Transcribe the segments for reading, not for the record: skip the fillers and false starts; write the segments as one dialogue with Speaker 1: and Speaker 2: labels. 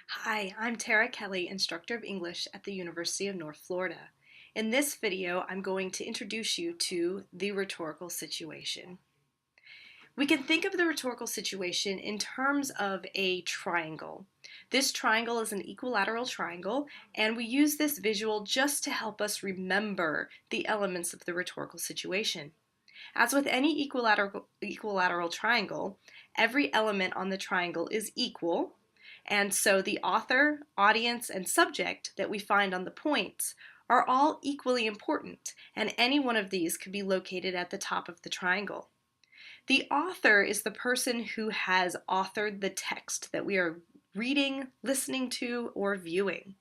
Speaker 1: Hi, I'm Tara Kelly, instructor of English at the University of North Florida. In this video, I'm going to introduce you to the rhetorical situation. We can think of the rhetorical situation in terms of a triangle. This triangle is an equilateral triangle, and we use this visual just to help us remember the elements of the rhetorical situation. As with any equilateral triangle, every element on the triangle is equal, and so the author, audience, and subject that we find on the points are all equally important, and any one of these could be located at the top of the triangle. The author is the person who has authored the text that we are reading, listening to, or viewing.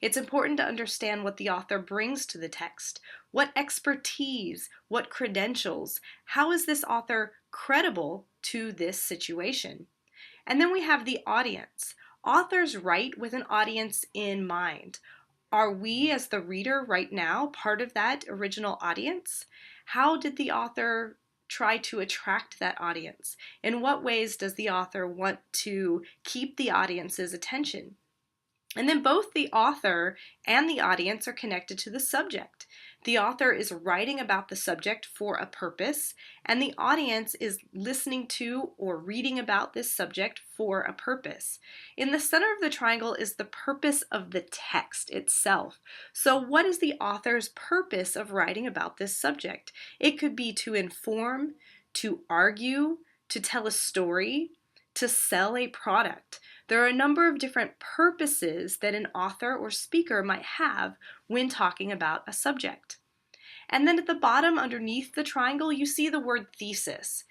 Speaker 1: It's important to understand what the author brings to the text. What expertise, what credentials, how is this author credible to this situation? And then we have the audience. Authors write with an audience in mind. Are we, as the reader right now, part of that original audience? How did the author try to attract that audience? In what ways does the author want to keep the audience's attention? And then both the author and the audience are connected to the subject. The author is writing about the subject for a purpose, and the audience is listening to or reading about this subject for a purpose. In the center of the triangle is the purpose of the text itself. So what is the author's purpose of writing about this subject? It could be to inform, to argue, to tell a story, to sell a product. There are a number of different purposes that an author or speaker might have when talking about a subject. And then at the bottom underneath the triangle, you see the word thesis.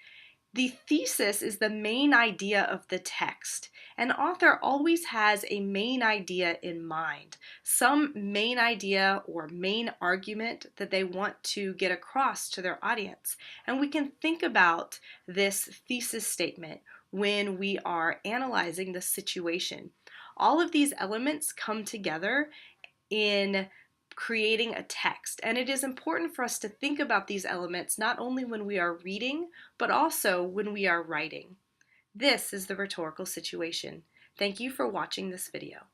Speaker 1: The thesis is the main idea of the text. An author always has a main idea in mind, some main idea or main argument that they want to get across to their audience. And we can think about this thesis statement when we are analyzing the situation. All of these elements come together in creating a text, and it is important for us to think about these elements not only when we are reading, but also when we are writing. This is the rhetorical situation. Thank you for watching this video.